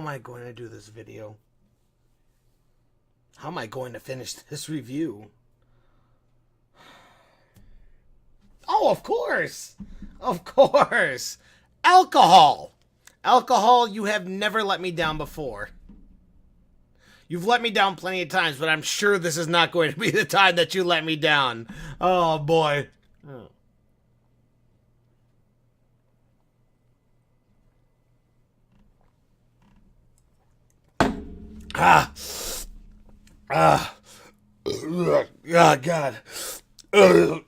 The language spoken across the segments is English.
am I going to do this video? How am I going to finish this review? Oh, of course. Of course. Alcohol. Alcohol, you have never let me down before. You've let me down plenty of times, but I'm sure this is not going to be the time that you let me down. Oh, boy. Oh. Oh, God.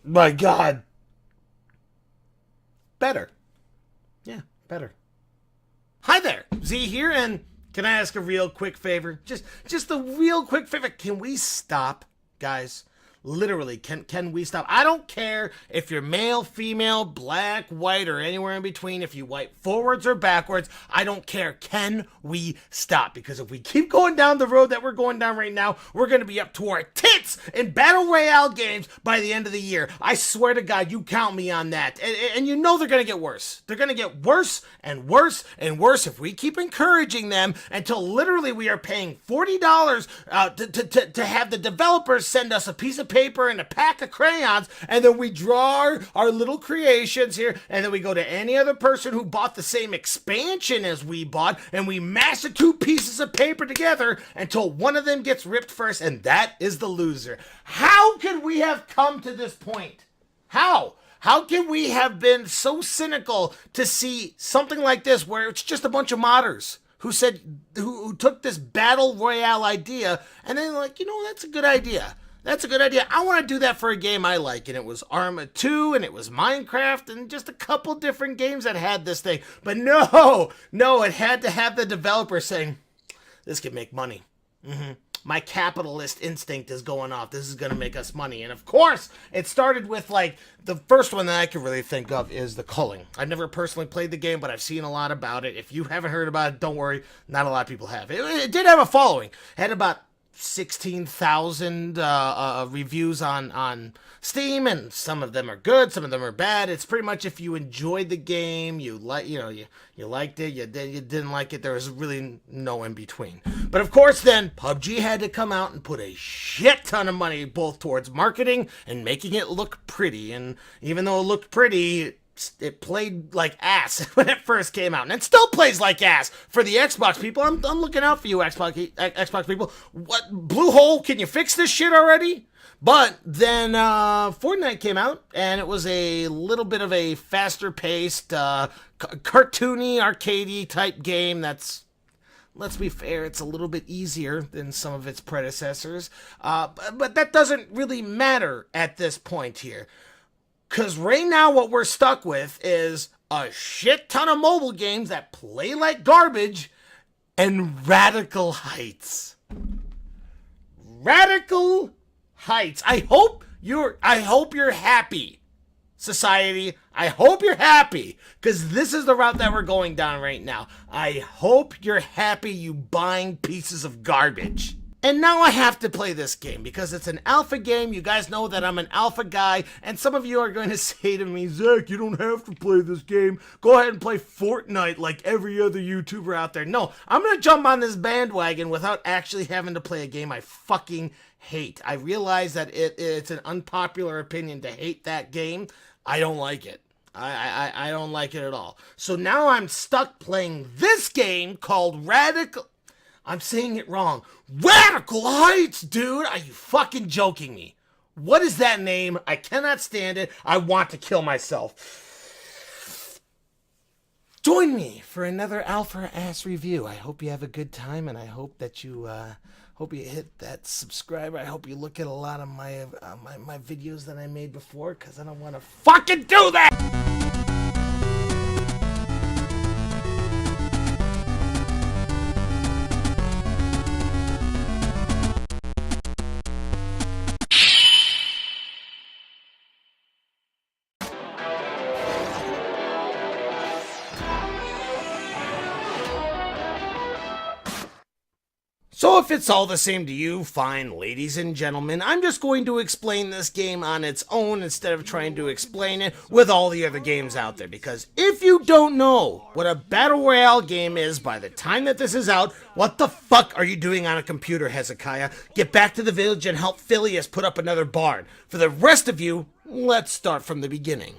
My God. Better. Yeah, better. Hi there, Z here, and can I ask a real quick favor? Just a real quick favor. Can we stop, guys? Literally, can we stop? I don't care if you're male, female, black, white, or anywhere in between, if you wipe forwards or backwards. I don't care. Can we stop? Because if we keep going down the road that we're going down right now, we're going to be up to our tits in Battle Royale games by the end of the year. I swear to God, you count me on that. And you know they're going to get worse. They're going to get worse and worse and worse if we keep encouraging them until literally we are paying $40 to have the developers send us a piece of paper and a pack of crayons, and then we draw our little creations here, and then we go to any other person who bought the same expansion as we bought, and we mash the two pieces of paper together until one of them gets ripped first, and that is the loser. How could we have come to this point? How can we have been so cynical to see something like this where it's just a bunch of modders who took this battle royale idea and then like, that's a good idea. That's a good idea. I want to do that for a game I like. And it was Arma 2 and it was Minecraft and just a couple different games that had this thing. But no, it had to have the developer saying, this can make money. My capitalist instinct is going off. This is going to make us money. And of course, it started with like the first one that I can really think of is the culling. I've never personally played the game, but I've seen a lot about it. If you haven't heard about it, don't worry. Not a lot of people have. It did have a following. It had about 16,000 reviews on Steam, and some of them are good, some of them are bad. It's pretty much if you enjoyed the game, you liked it, you didn't like it. There was really no in between. But of course, then PUBG had to come out and put a shit ton of money both towards marketing and making it look pretty. And even though it looked pretty, it played like ass when it first came out, and it still plays like ass for the Xbox people. I'm looking out for you, Xbox people. What, Bluehole? Can you fix this shit already? But then Fortnite came out, and it was a little bit of a faster-paced, cartoony, arcadey type game. That's, let's be fair, it's a little bit easier than some of its predecessors. But that doesn't really matter at this point here. Because right now what we're stuck with is a shit ton of mobile games that play like garbage and Radical Heights. Radical Heights. I hope you're happy, society. I hope you're happy, because this is the route that we're going down right now. I hope you're happy, you buying pieces of garbage. And now I have to play this game because it's an alpha game. You guys know that I'm an alpha guy. And some of you are going to say to me, Zach, you don't have to play this game. Go ahead and play Fortnite like every other YouTuber out there. No, I'm going to jump on this bandwagon without actually having to play a game I fucking hate. I realize that it's an unpopular opinion to hate that game. I don't like it. I don't like it at all. So now I'm stuck playing this game called Radical... I'm saying it wrong. Radical Heights, dude! Are you fucking joking me? What is that name? I cannot stand it. I want to kill myself. Join me for another alpha ass review. I hope you have a good time, and I hope that you hit that subscribe. I hope you look at a lot of my my videos that I made before, because I don't want to fucking do that. So if it's all the same to you, fine, ladies and gentlemen, I'm just going to explain this game on its own instead of trying to explain it with all the other games out there. Because if you don't know what a Battle Royale game is by the time that this is out, what the fuck are you doing on a computer, Hezekiah? Get back to the village and help Phileas put up another barn. For the rest of you, let's start from the beginning.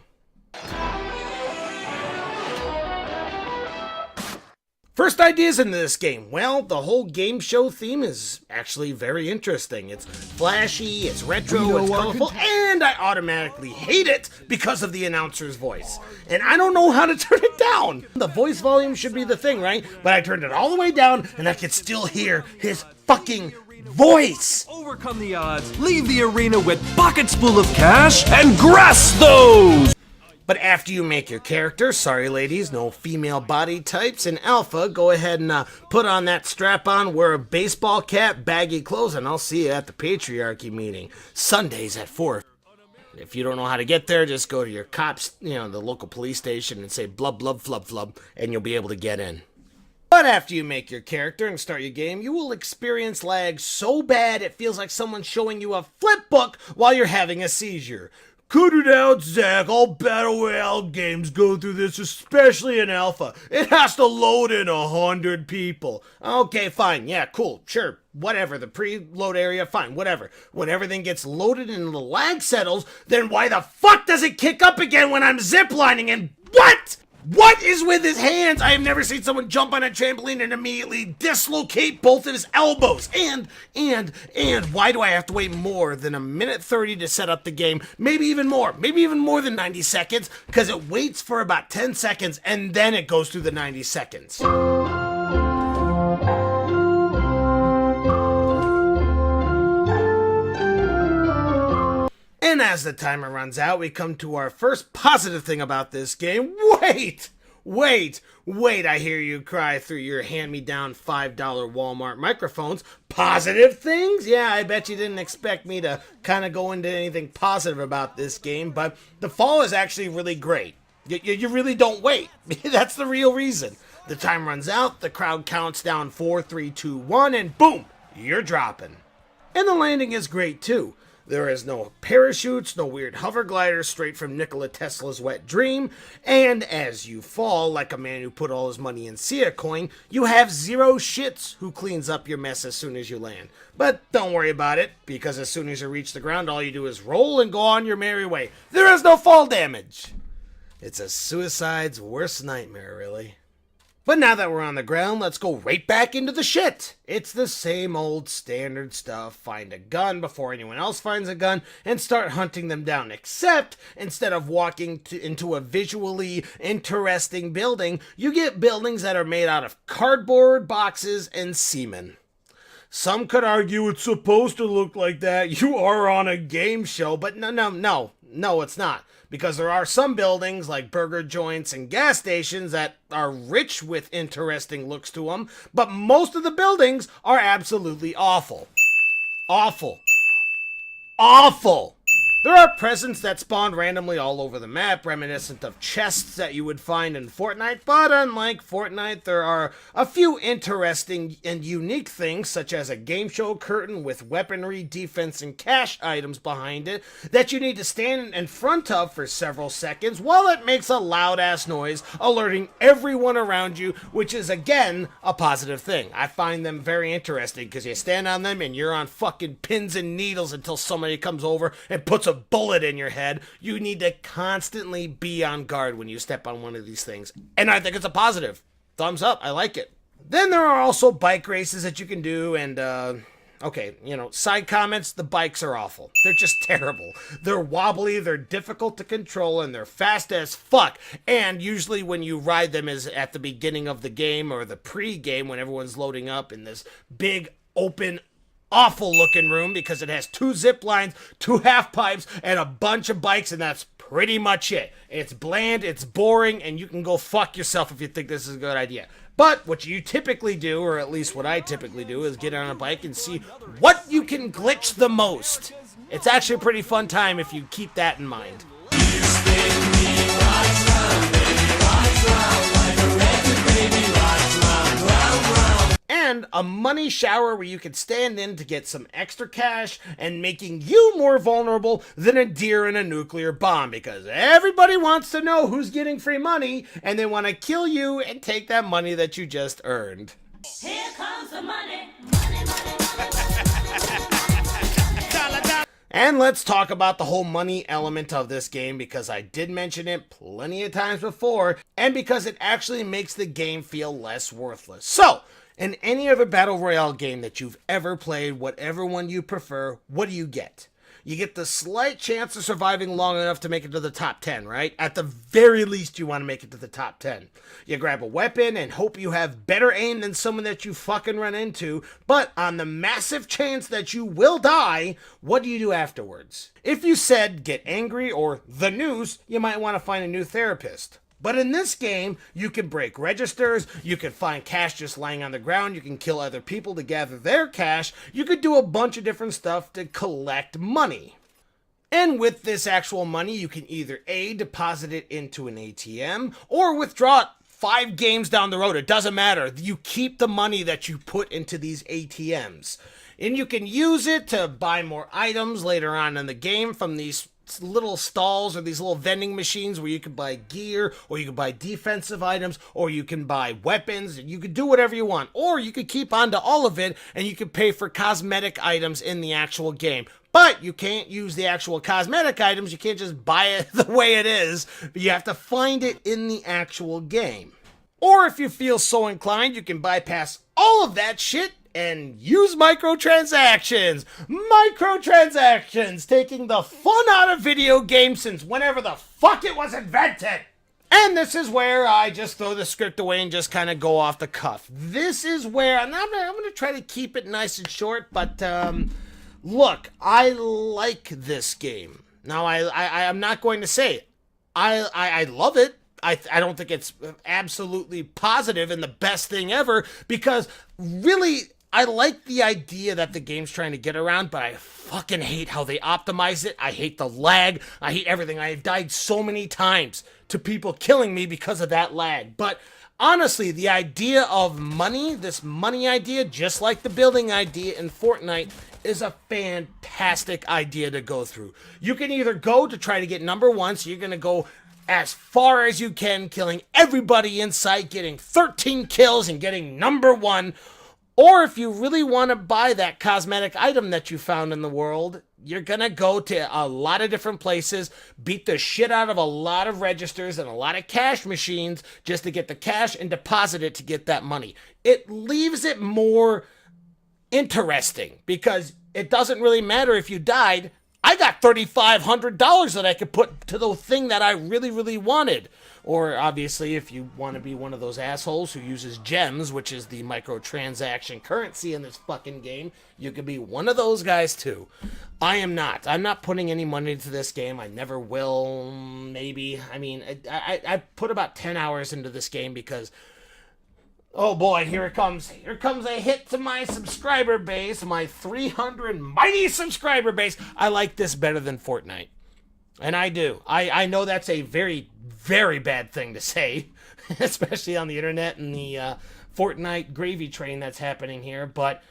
First ideas into this game. Well, the whole game show theme is actually very interesting. It's flashy, it's retro, it's colorful, and I automatically hate it because of the announcer's voice. And I don't know how to turn it down. The voice volume should be the thing, right? But I turned it all the way down, and I could still hear his fucking voice. Overcome the odds, leave the arena with buckets full of cash, and grasp those! But after you make your character, sorry ladies, no female body types, in Alpha, go ahead and put on that strap-on, wear a baseball cap, baggy clothes, and I'll see you at the patriarchy meeting. Sundays at 4. If you don't know how to get there, just go to your cops, the local police station, and say blub blub flub flub, and you'll be able to get in. But after you make your character and start your game, you will experience lag so bad it feels like someone's showing you a flip book while you're having a seizure. Cut it out, Zach. All Battle Royale games go through this, especially in Alpha. It has to load in 100 people. Okay, fine. Yeah, cool. Sure. Whatever. The preload area, fine. Whatever. When everything gets loaded and the lag settles, then why the fuck does it kick up again when I'm ziplining and what? What is with his hands? I have never seen someone jump on a trampoline and immediately dislocate both of his elbows. And why do I have to wait more than 1:30 to set up the game? Maybe even more than 90 seconds, because it waits for about 10 seconds and then it goes through the 90 seconds. And as the timer runs out, we come to our first positive thing about this game. Wait, I hear you cry through your hand-me-down $5 Walmart microphones. Positive things? Yeah, I bet you didn't expect me to kind of go into anything positive about this game, but the fall is actually really great. You really don't wait. That's the real reason. The time runs out, the crowd counts down 4, 3, 2, 1, and boom, you're dropping. And the landing is great too. There is no parachutes, no weird hover gliders straight from Nikola Tesla's wet dream, and as you fall, like a man who put all his money in Sia coin, you have zero shits who cleans up your mess as soon as you land. But don't worry about it, because as soon as you reach the ground, all you do is roll and go on your merry way. There is no fall damage. It's a suicide's worst nightmare, really. But now that we're on the ground, let's go right back into the shit. It's the same old standard stuff. Find a gun before anyone else finds a gun and start hunting them down. Except instead of walking into a visually interesting building, you get buildings that are made out of cardboard boxes and semen. Some could argue it's supposed to look like that. You are on a game show, but no, it's not. Because there are some buildings like burger joints and gas stations that are rich with interesting looks to them, but most of the buildings are absolutely awful. Awful. There are presents that spawn randomly all over the map, reminiscent of chests that you would find in Fortnite, but unlike Fortnite, there are a few interesting and unique things, such as a game show curtain with weaponry, defense, and cash items behind it that you need to stand in front of for several seconds while it makes a loud-ass noise, alerting everyone around you, which is, again, a positive thing. I find them very interesting, because you stand on them and you're on fucking pins and needles until somebody comes over and puts a bullet in your head. You need to constantly be on guard when you step on one of these things. And I think it's a positive. Thumbs up. I like it. Then there are also bike races that you can do, and side comments, the bikes are awful. They're just terrible. They're wobbly, they're difficult to control, and they're fast as fuck. And usually when you ride them is at the beginning of the game or the pre-game when everyone's loading up in this big, open, awful looking room, because it has 2 zip lines, 2 half pipes, and a bunch of bikes, and that's pretty much it. It's bland, it's boring, and you can go fuck yourself if you think this is a good idea. But what you typically do, or at least what I typically do, is get on a bike and see what you can glitch the most. It's actually a pretty fun time if you keep that in mind. And and a money shower where you can stand in to get some extra cash and making you more vulnerable than a deer in a nuclear bomb, because everybody wants to know who's getting free money and they want to kill you and take that money that you just earned. Here comes the money, money, money, money, money. And let's talk about the whole money element of this game, because I did mention it plenty of times before, and because it actually makes the game feel less worthless. So, in any other Battle Royale game that you've ever played, whatever one you prefer, what do you get? You get the slight chance of surviving long enough to make it to the top 10, right? At the very least, you want to make it to the top 10. You grab a weapon and hope you have better aim than someone that you fucking run into, but on the massive chance that you will die, what do you do afterwards? If you said get angry or the news, you might want to find a new therapist. But in this game, you can break registers, you can find cash just lying on the ground, you can kill other people to gather their cash, you could do a bunch of different stuff to collect money. And with this actual money, you can either A, deposit it into an ATM, or withdraw it 5 games down the road. It doesn't matter. You keep the money that you put into these ATMs. And you can use it to buy more items later on in the game from these little stalls or these little vending machines where you can buy gear, or you can buy defensive items, or you can buy weapons. You can do whatever you want, or you could keep on to all of it and you can pay for cosmetic items in the actual game. But you can't use the actual cosmetic items. You can't just buy it the way it is, but you have to find it in the actual game. Or if you feel so inclined, you can bypass all of that shit and use microtransactions. Microtransactions, taking the fun out of video games since whenever the fuck it was invented. And this is where I just throw the script away and just kind of go off the cuff. This is where, and I'm going to try to keep it nice and short, but look, I like this game. Now, I'm not going to say it. I love it. I don't think it's absolutely positive and the best thing ever, because really, I like the idea that the game's trying to get around, but I fucking hate how they optimize it. I hate the lag. I hate everything. I've died so many times to people killing me because of that lag. But honestly, the idea of money, this money idea, just like the building idea in Fortnite, is a fantastic idea to go through. You can either go to try to get number 1, so you're going to go as far as you can, killing everybody in sight, getting 13 kills and getting number 1. Or if you really want to buy that cosmetic item that you found in the world, you're going to go to a lot of different places, beat the shit out of a lot of registers and a lot of cash machines just to get the cash and deposit it to get that money. It leaves it more interesting because it doesn't really matter if you died. I got $3,500 that I could put to the thing that I really, really wanted. Or obviously, if you want to be one of those assholes who uses gems, which is the microtransaction currency in this fucking game, you could be one of those guys too. I am not. I'm not putting any money into this game. I never will, maybe. I mean, I put about 10 hours into this game because, oh boy, here it comes. Here comes a hit to my subscriber base, my 300 mighty subscriber base. I like this better than Fortnite. And I do. I know that's a very, very bad thing to say, especially on the internet and the Fortnite gravy train that's happening here, but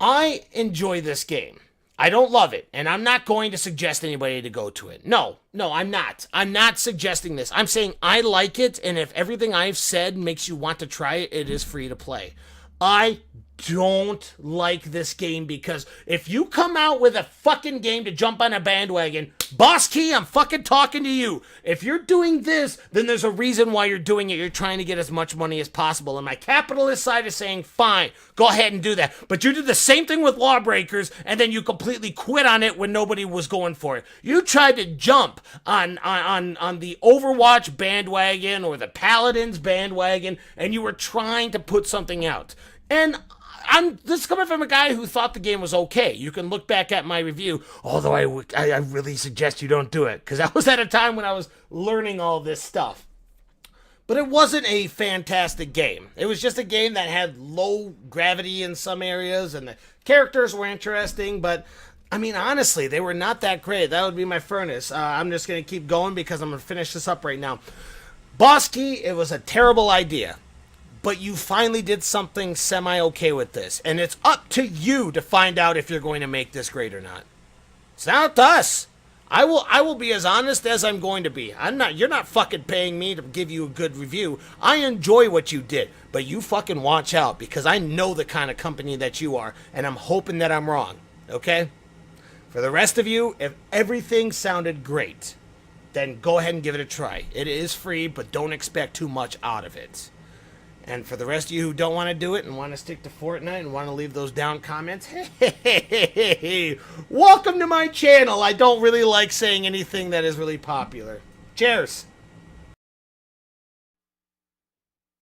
I enjoy this game. I don't love it, and I'm not going to suggest anybody to go to it. No, I'm not. I'm not suggesting this. I'm saying I like it, and if everything I've said makes you want to try it, it is free to play. I don't like this game because if you come out with a fucking game to jump on a bandwagon, Boss Key, I'm fucking talking to you. If you're doing this, then there's a reason why you're doing it. You're trying to get as much money as possible. And my capitalist side is saying, fine, go ahead and do that. But you did the same thing with Lawbreakers, and then you completely quit on it when nobody was going for it. You tried to jump on the Overwatch bandwagon or the Paladins bandwagon, and you were trying to put something out. And this is coming from a guy who thought the game was okay. You can look back at my review, although I really suggest you don't do it, because I was at a time when I was learning all this stuff. But it wasn't a fantastic game. It was just a game that had low gravity in some areas, and the characters were interesting, but I mean, honestly, they were not that great. That would be my furnace. I'm just going to keep going because I'm going to finish this up right now. Boss Key, it was a terrible idea. but you finally did something semi-okay with this. And it's up to you to find out if you're going to make this great or not. It's not up to us. I will be as honest as I'm going to be. You're not fucking paying me to give you a good review. I enjoy what you did, but you fucking watch out, because I know the kind of company that you are, and I'm hoping that I'm wrong. Okay? For the rest of you, if everything sounded great, then go ahead and give it a try. It is free, but don't expect too much out of it. And for the rest of you who don't want to do it and want to stick to Fortnite and want to leave those down comments, hey, welcome to my channel. I don't really like saying anything that is really popular. Cheers.